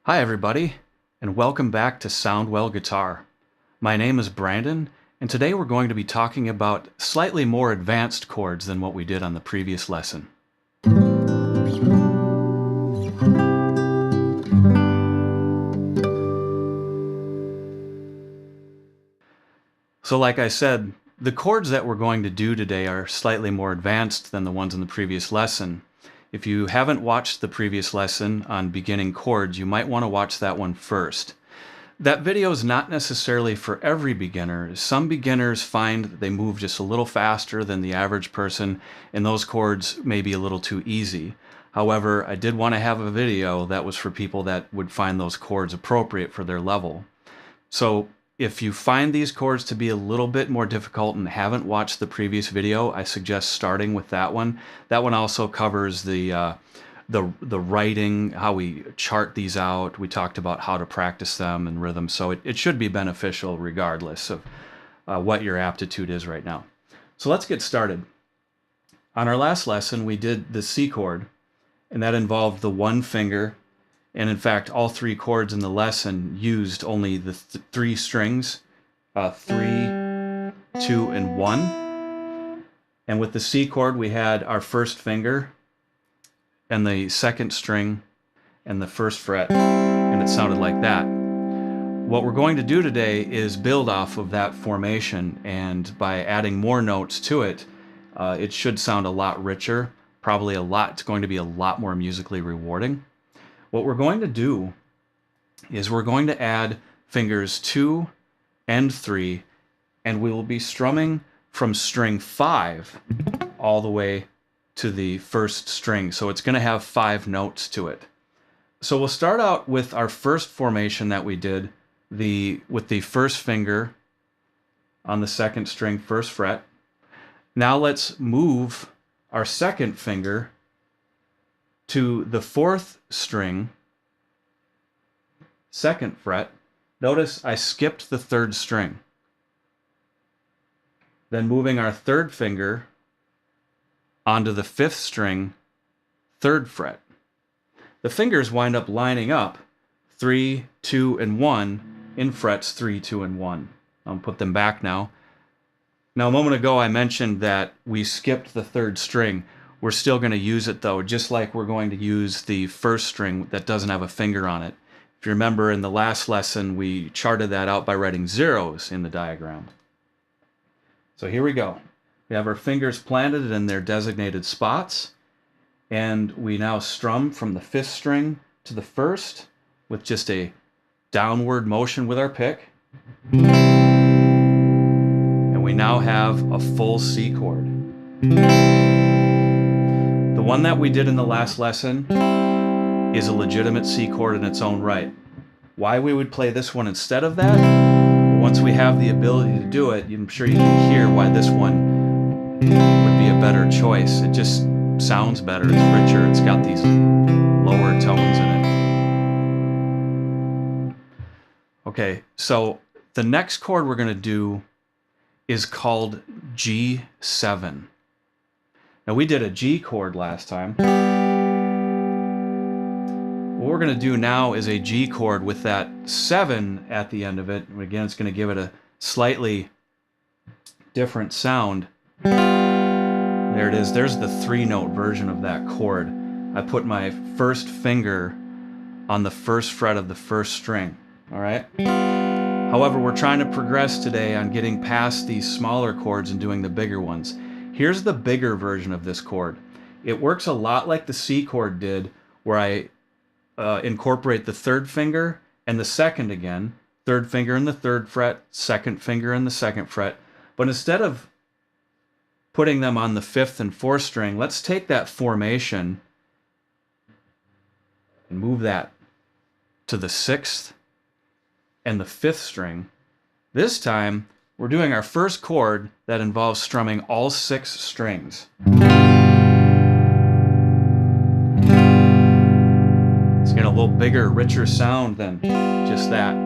Hi everybody, and welcome back to SoundWell Guitar. My name is Brandon, and today we're going to be talking about slightly more advanced chords than what we did on the previous lesson. So like I said, the chords that we're going to do today are slightly more advanced than the ones in the previous lesson. If you haven't watched the previous lesson on beginning chords, you might want to watch that one first. That video is not necessarily for every beginner. Some beginners find that they move just a little faster than the average person, and those chords may be a little too easy. However, I did want to have a video that was for people that would find those chords appropriate for their level. So if you find these chords to be a little bit more difficult and haven't watched the previous video, I suggest starting with that one. That one also covers the writing, how we chart these out. We talked about how to practice them and rhythm, so it should be beneficial regardless of what your aptitude is right now. So let's get started. On our last lesson, we did the C chord, and that involved the one finger. And in fact, all three chords in the lesson used only the three strings, 3, 2, and 1. And with the C chord, we had our first finger and the second string and the first fret, and it sounded like that. What we're going to do today is build off of that formation, and by adding more notes to it, it should sound a lot richer, it's going to be a lot more musically rewarding. What we're going to do is we're going to add fingers 2 and 3, and we will be strumming from string 5 all the way to the first string. So it's going to have 5 notes to it. So we'll start out with our first formation that we did with the first finger on the second string, first fret. Now let's move our second finger to the fourth string, second fret. Notice I skipped the third string. Then moving our third finger onto the fifth string, third fret. The fingers wind up lining up 3, 2, and 1 in frets 3, 2, and 1. I'll put them back now. Now, a moment ago I mentioned that we skipped the third string. We're still going to use it though, just like we're going to use the first string that doesn't have a finger on it. If you remember in the last lesson, we charted that out by writing zeros in the diagram. So here we go. We have our fingers planted in their designated spots, and we now strum from the fifth string to the first with just a downward motion with our pick. And we now have a full C chord. The one that we did in the last lesson is a legitimate C chord in its own right. Why we would play this one instead of that, once we have the ability to do it, I'm sure you can hear why this one would be a better choice. It just sounds better, it's richer, it's got these lower tones in it. Okay, so the next chord we're going to do is called G7. Now we did a G chord last time. What we're going to do now is a G chord with that 7 at the end of it. And again, it's going to give it a slightly different sound. There it is. There's the 3-note version of that chord. I put my first finger on the first fret of the first string. All right? However, we're trying to progress today on getting past these smaller chords and doing the bigger ones. Here's the bigger version of this chord. It works a lot like the C chord did, where I incorporate the third finger and the second again, third finger in the third fret, second finger in the second fret. But instead of putting them on the fifth and fourth string, let's take that formation and move that to the sixth and the fifth string. This time, we're doing our first chord that involves strumming all 6 strings. It's getting a little bigger, richer sound than just that.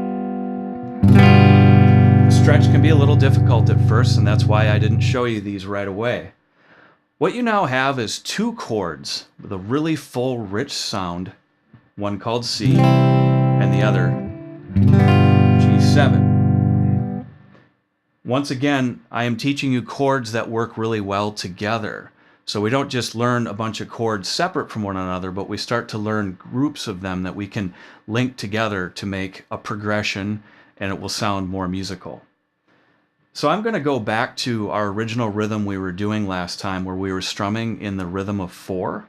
Stretch can be a little difficult at first, and that's why I didn't show you these right away. What you now have is 2 chords with a really full, rich sound, one called C and the other G7. Once again, I am teaching you chords that work really well together. So we don't just learn a bunch of chords separate from one another, but we start to learn groups of them that we can link together to make a progression, and it will sound more musical. So I'm going to go back to our original rhythm we were doing last time, where we were strumming in the rhythm of 4.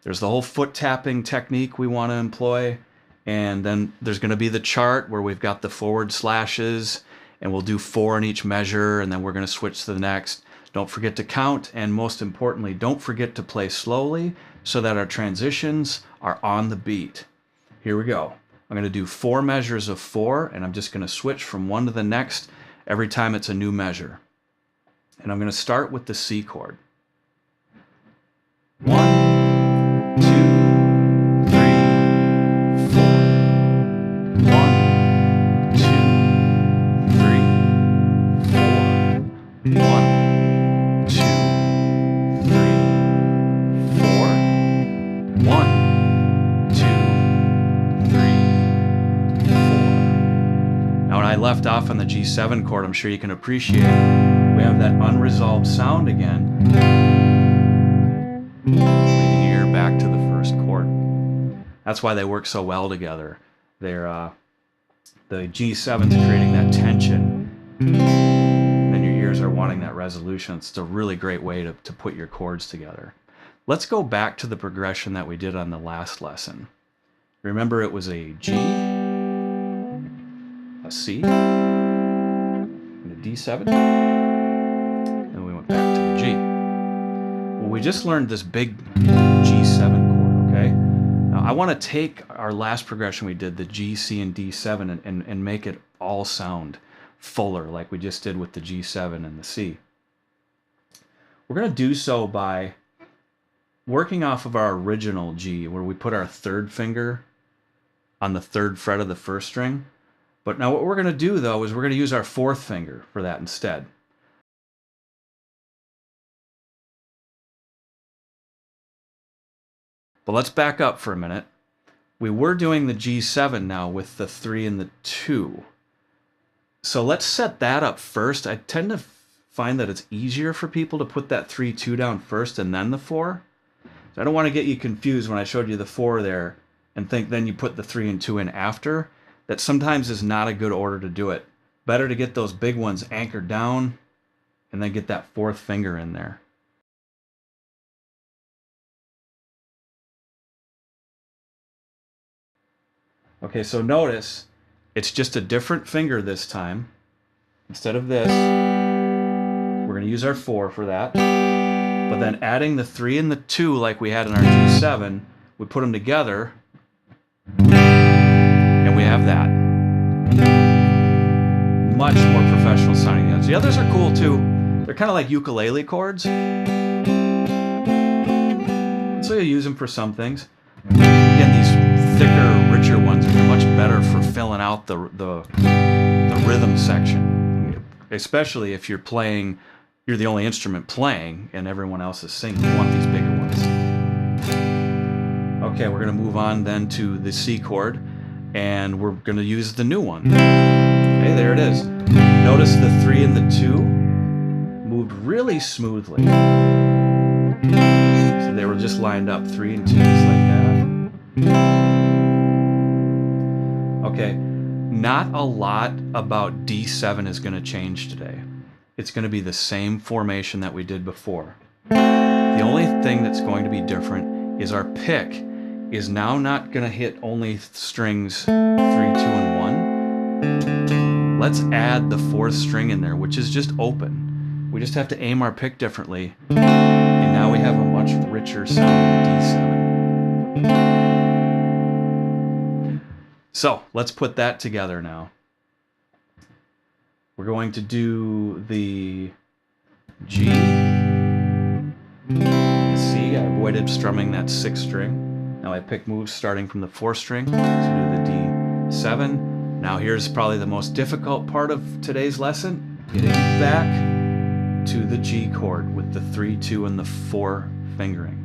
There's the whole foot tapping technique we want to employ, and then there's going to be the chart where we've got the forward slashes, and we'll do 4 in each measure, and then we're going to switch to the next. Don't forget to count, and most importantly, don't forget to play slowly so that our transitions are on the beat. Here we go. I'm going to do 4 measures of 4, and I'm just going to switch from one to the next every time it's a new measure. And I'm going to start with the C chord. 1, 2, 3, 4. 1, 2, 3, 4. 1, 2, 3, 4. 1, 2, 3, 4. Now when I left off on the G7 chord, I'm sure you can appreciate we have that unresolved sound again, leading your ear back to the first chord. That's why they work so well together. They're the G7's creating that tension, and your ears are wanting that resolution. It's a really great way to put your chords together. Let's go back to the progression that we did on the last lesson. Remember, it was a G, a C, and a D7, and we went back to the G. Well, we just learned this big G7 chord, okay? Now, I want to take our last progression we did, the G, C, and D7, and make it all sound fuller like we just did with the G7 and the C. We're going to do so by working off of our original G, where we put our 3rd finger on the 3rd fret of the 1st string. But now what we're going to do, though, is we're going to use our 4th finger for that instead. But let's back up for a minute. We were doing the G7 now with the 3 and the 2. So let's set that up first. I tend to find that it's easier for people to put that 3-2 down first and then the 4. So I don't want to get you confused when I showed you the 4 there and think then you put the 3 and 2 in after. That sometimes is not a good order to do it. Better to get those big ones anchored down and then get that 4th finger in there. Okay, so notice it's just a different finger this time. Instead of this, we're going to use our 4 for that. But then adding the 3 and the 2 like we had in our G7, we put them together, and we have that. Much more professional sounding. The others are cool too. They're kind of like ukulele chords. So you use them for some things. Again, these thicker, richer ones are much better for filling out the rhythm section. Especially if you're playing, you're the only instrument playing and everyone else is singing. You want these bigger ones. Okay, we're going to move on then to the C chord, and we're going to use the new one. Okay, there it is. Notice the 3 and the 2 moved really smoothly. So they were just lined up, 3 and 2, just like that. Okay, not a lot about D7 is going to change today. It's going to be the same formation that we did before. The only thing that's going to be different is our pick is now not going to hit only strings 3, 2, and 1. Let's add the 4th string in there, which is just open. We just have to aim our pick differently, and now we have a much richer sounding D7. So let's put that together now. We're going to do the G, the C. I avoided strumming that 6th string. Now I pick moves starting from the 4th string to do the D7. Now here's probably the most difficult part of today's lesson, getting back to the G chord with the 3, 2, and the 4 fingering.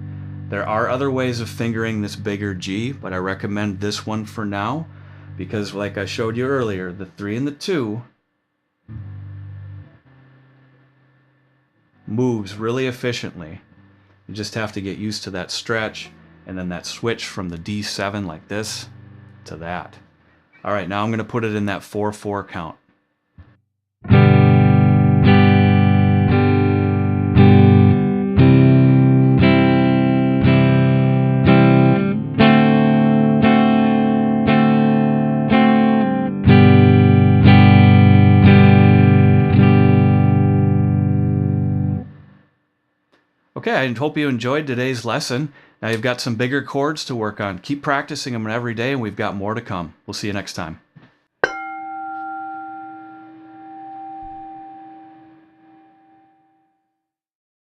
There are other ways of fingering this bigger G, but I recommend this one for now. because like I showed you earlier, the 3 and the 2 moves really efficiently. You just have to get used to that stretch and then that switch from the D7 like this to that. All right, now I'm going to put it in that 4/4 count. Okay, I hope you enjoyed today's lesson. Now you've got some bigger chords to work on. Keep practicing them every day, and we've got more to come. We'll see you next time.